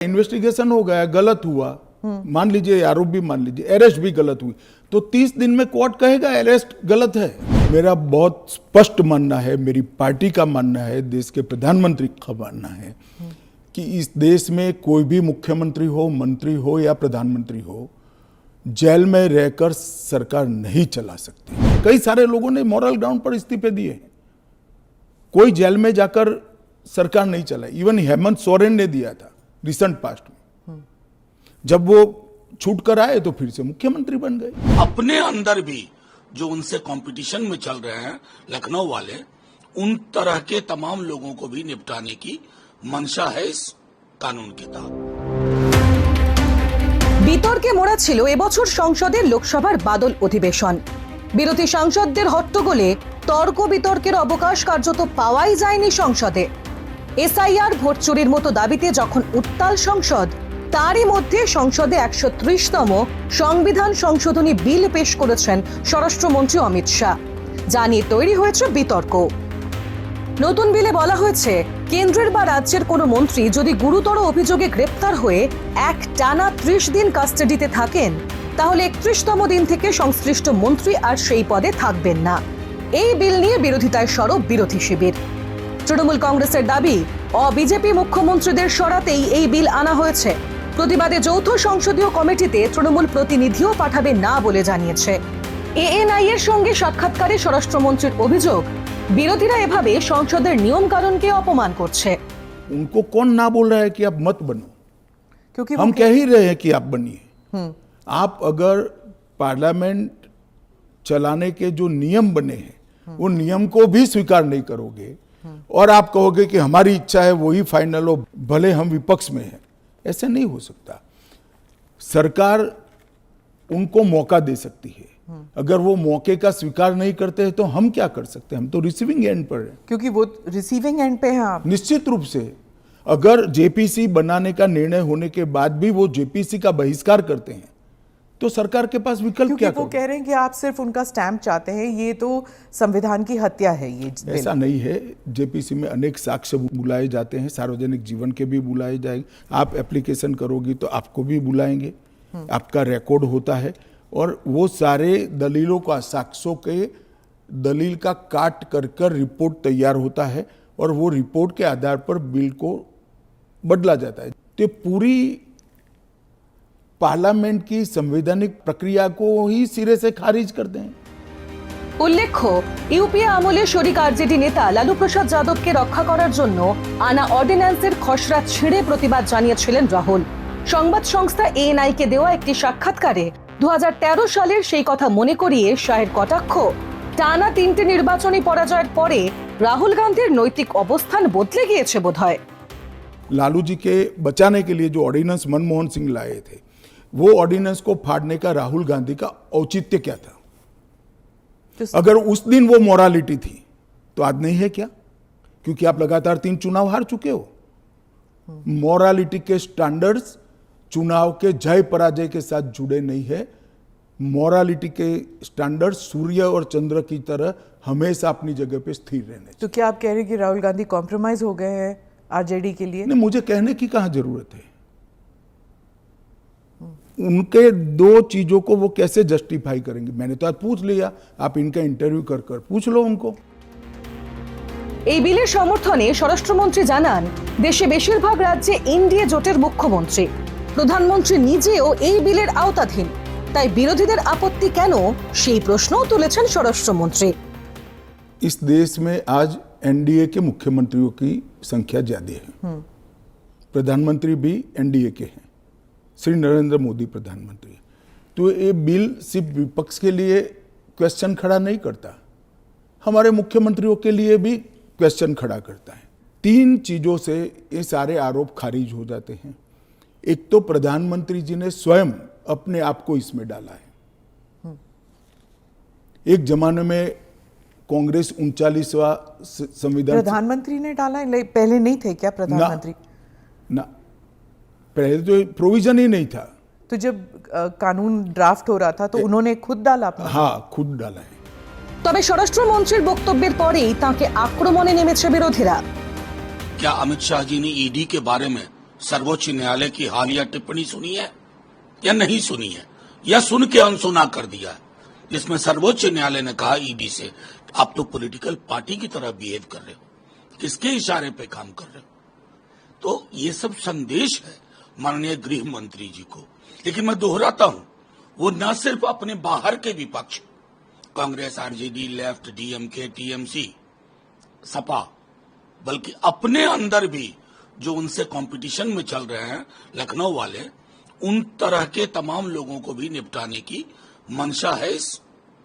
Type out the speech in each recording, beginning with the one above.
Investigation हो गया, गलत हुआ, मान लीजिए आरोप भी मान लीजिए, अरेस्ट भी गलत हुई, तो 30 दिन में कोर्ट कहेगा अरेस्ट गलत है। मेरा बहुत स्पष्ट मानना है, मेरी पार्टी का मानना है, देश के प्रधानमंत्री का मानना है कि इस देश में कोई भी मुख्यमंत्री हो, मंत्री हो या प्रधानमंत्री हो, जेल में रहकर सरकार नहीं चला सकती। कई सारे लोगों ने मॉरल ग्राउंड पर इस्तीफे दिए हैं, कोई जेल में जाकर सरकार नहीं चलाई। इवन हेमंत सोरेन ने दिया था रिसेंट पास्ट में, जब वो छूट कर आए तो फिर से मुख्यमंत्री बन गए। अपने अंदर भी जो उनसे कंपटीशन में चल रहे हैं लखनऊ वाले, उन तरह के तमाम लोगों को भी निपटाने की मंशा है इस कानून के तहत। বিতর্কে মোড়া ছিল এবছর সংসদের লোকসভার বাদল অধিবেশন। বিরোধী সাংসদদের হট্টগোলে তর্ক বিতর্কের অবকাশ কার্যত পাওয়াই যায়নি সংসদে। এসআইআর ভোট চুরির মতো দাবিতে যখন উত্তাল সংসদ, তারই মধ্যে সংসদে 130তম সংবিধান সংশোধনী বিল পেশ করেছেন স্বরাষ্ট্রমন্ত্রী অমিত শাহ। যা নিয়ে তৈরি হয়েছে বিতর্ক। নতুন বিলে বলা হয়েছে, কেন্দ্রের বা রাজ্যের কোনো মন্ত্রী যদি গুরুতর অভিযোগে গ্রেপ্তার হয়ে টানা 30 দিন কাস্টাডিতে থাকেন, তাহলে 31তম দিন থেকে সংশ্লিষ্ট মন্ত্রী আর সেই পদে থাকবেন না। এই বিল নিয়ে বিরোধিতায় সরব বিরোধী শিবির। তৃণমূল কংগ্রেসের দাবি, বিজেপি মুখ্যমন্ত্রীদের সরাতেই এই বিল আনা হয়েছে। প্রতিবাদে যৌথ সংসদীয় কমিটিতে তৃণমূল প্রতিনিধিও পাঠাবে না বলে জানিয়েছে। এএনআই এর সঙ্গে সাক্ষাৎকারে স্বরাষ্ট্রমন্ত্রীর অভিযোগ, বিরোধীরা এভাবে সংসদের নিয়ম কানুনকে অপমান করছে। उनको कौन ना बोल रहा है कि आप मत बनो, क्योंकि हम कह ही रहे हैं कि आप बनिए। आप अगर पार्लियामेंट चलाने के जो नियम बने हैं, वो नियम को भी स्वीकार नहीं करोगे और आप कहोगे कि हमारी इच्छा है वही फाइनल हो, भले हम विपक्ष में हैं, ऐसे नहीं हो सकता। सरकार उनको मौका दे सकती है, अगर वो मौके का स्वीकार नहीं करते हैं तो हम क्या कर सकते हैं? हम तो रिसीविंग एंड पर हैं। क्योंकि वो रिसीविंग एंड पे हैं आप। निश्चित रूप से अगर जेपीसी बनाने का निर्णय होने के बाद भी वो जेपीसी का बहिष्कार करते हैं तो सरकार के पास विकल्प क्या? वो कह रहे हैं कि आप सिर्फ उनका स्टैंप चाहते हैं, ये तो संविधान की हत्या है। ये ऐसा नहीं है। जेपीसी में अनेक साक्ष्य बुलाए जाते हैं, सार्वजनिक जीवन के भी बुलाए जाएंगे। आप एप्लीकेशन करोगी तो आपको भी बुलाएंगे, आपका रिकॉर्ड होता है और वो सारे दलीलों का, साक्ष्यों के दलील का काट कर कर रिपोर्ट तैयार होता है और वो रिपोर्ट के आधार पर बिल को बदला जाता है। तो पूरी पार्लियामेंट की संवैधानिक प्रक्रिया को ही सिरे से खारिज करते हैं। উল্লেখ্য, ইউপিএ আমলে শরিক আরজেডি নেতা লালু প্রসাদ যাদবকে রক্ষা করার জন্য আনা অর্ডিন্যান্সের খসড়া ছিঁড়ে প্রতিবাদ জানিয়েছিলেন রাহুল। সংবাদ সংস্থা এএনআই কে দেওয়া একটি সাক্ষাৎকারে 2013 সালের সেই কথা মনে করিয়ে শাহের কটাক্ষ, টানা 3টে নির্বাচনী পরাজয়ের পরে রাহুল গান্ধীর নৈতিক অবস্থান বদলে গিয়েছে বোধহয়। लालू जी के बचाने के लिए जो ऑर्डिनेंस मनमोहन सिंह लाए थे, वो ऑर्डिनेंस को फाड़ने का राहुल गांधी का औचित्य क्या था? अगर उस दिन वो मोरालिटी थी तो आज नहीं है क्या? क्योंकि आप लगातार 3 चुनाव हार चुके हो। मोरालिटी के स्टैंडर्ड्स चुनाव के जय पराजय के साथ जुड़े नहीं है। मोरालिटी के स्टैंडर्ड सूर्य और चंद्र की तरह हमेशा अपनी जगह पे स्थिर रहने। तो क्या आप कह रहे हैं कि राहुल गांधी कॉम्प्रोमाइज हो गए हैं आरजेडी के लिए? नहीं, मुझे कहने की कहाँ जरूरत है। उनके 2 चीजों को वो कैसे जस्टिफाई करेंगे? मैंने तो आज पूछ लिया, आप इनका इंटरव्यू कर कर पूछ लो उनको। এই বিলের সমর্থনে স্বরাষ্ট্রমন্ত্রী জানান, দেশে বেশিরভাগ রাজ্যে এনডিএ জোটের মুখ্যমন্ত্রী, প্রধানমন্ত্রী নিজেও এই বিলের আওতাধীন। তাই বিরোধীদের আপত্তি কেন, সেই প্রশ্নও তুলেছেন স্বরাষ্ট্রমন্ত্রী। इस देश में आज एनडीए के मुख्यमंत्रियों की संख्या ज्यादा है। प्रधानमंत्री भी एनडीए के हैं, श्री नरेंद्र मोदी प्रधानमंत्री। तो ये बिल सिर्फ विपक्ष के लिए क्वेश्चन खड़ा नहीं करता, हमारे मुख्यमंत्रियों के लिए भी क्वेश्चन खड़ा करता है। 3 चीजों से ये सारे आरोप खारिज हो जाते हैं। एक तो प्रधानमंत्री जी ने स्वयं अपने आप को इसमें डाला है। एक जमाने में कांग्रेस 39वां संविधान, प्रधानमंत्री ने डाला है, पहले नहीं थे क्या प्रधानमंत्री? ना, पहले तो प्रोविजन ही नहीं था। तो जब कानून ड्राफ्ट हो रहा था तो उन्होंने खुद डाला अपना? हाँ, खुद डाला है। তবে স্বরাষ্ট্রমন্ত্রীর বক্তব্যের পরেই তাঁকে আক্রমণে নেমেছে বিরোধীরা। क्या अमित शाह जी ने ईडी के बारे में सर्वोच्च न्यायालय की हालिया टिप्पणी सुनी है या नहीं सुनी है, या सुन के अनसुना कर दिया है, जिसमें सर्वोच्च न्यायालय ने कहा ईडी से आप तो पॉलिटिकल पार्टी की तरह बिहेव कर रहे हो, किसके इशारे पे काम कर रहे हो। तो ये सब संदेश है माननीय गृह मंत्री जी को। लेकिन मैं दोहराता हूं, वो न सिर्फ अपने बाहर के विपक्ष Congress, RJD, left, DMK, TMC, Sapa, बल्कि अपने अंदर भी जो उनसे कंपटीशन में चल रहे हैं लखनऊ वाले, उन तरह के तमाम लोगों को भी निपटाने की मंशा है इस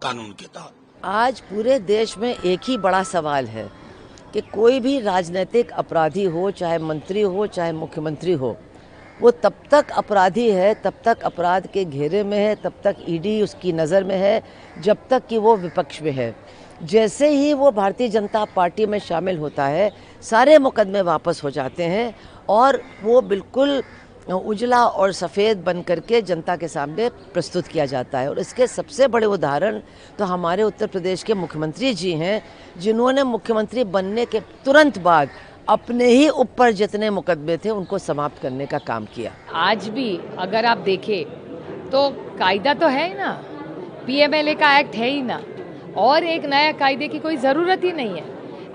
कानून के तहत। आज पूरे देश में एक ही बड़ा सवाल है कि कोई भी राजनीतिक अपराधी हो, चाहे मंत्री हो, चाहे मुख्यमंत्री हो, वो तब तक अपराधी है, तब तक अपराध के घेरे में है, तब तक ईडी उसकी नज़र में है, जब तक कि वो विपक्ष में है। जैसे ही वो भारतीय जनता पार्टी में शामिल होता है, सारे मुकदमे वापस हो जाते हैं और वो बिल्कुल उजला और सफ़ेद बन करके जनता के सामने प्रस्तुत किया जाता है। और इसके सबसे बड़े उदाहरण तो हमारे उत्तर प्रदेश के मुख्यमंत्री जी हैं, जिन्होंने मुख्यमंत्री बनने के तुरंत बाद अपने ही ऊपर जितने मुकदमे थे उनको समाप्त करने का काम किया। आज भी अगर आप देखें तो कायदा तो है ही ना, पीएमएलए का एक्ट है ही ना, और एक नया कायदे की कोई ज़रूरत ही नहीं है।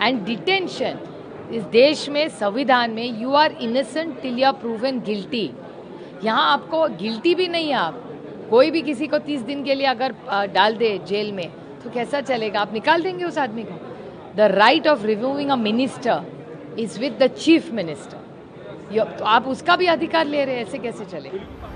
एंड डिटेंशन इस देश में, संविधान में, you are innocent till you are proven guilty. यहाँ आपको गिल्टी भी नहीं है। आप कोई भी किसी को 30 दिन के लिए अगर डाल दे जेल में तो कैसा चलेगा, आप निकाल देंगे उस आदमी को। The right of removing a minister is with the chief minister. तो आप उसका भी अधिकार ले रहे हैं, ऐसे कैसे चलेगा।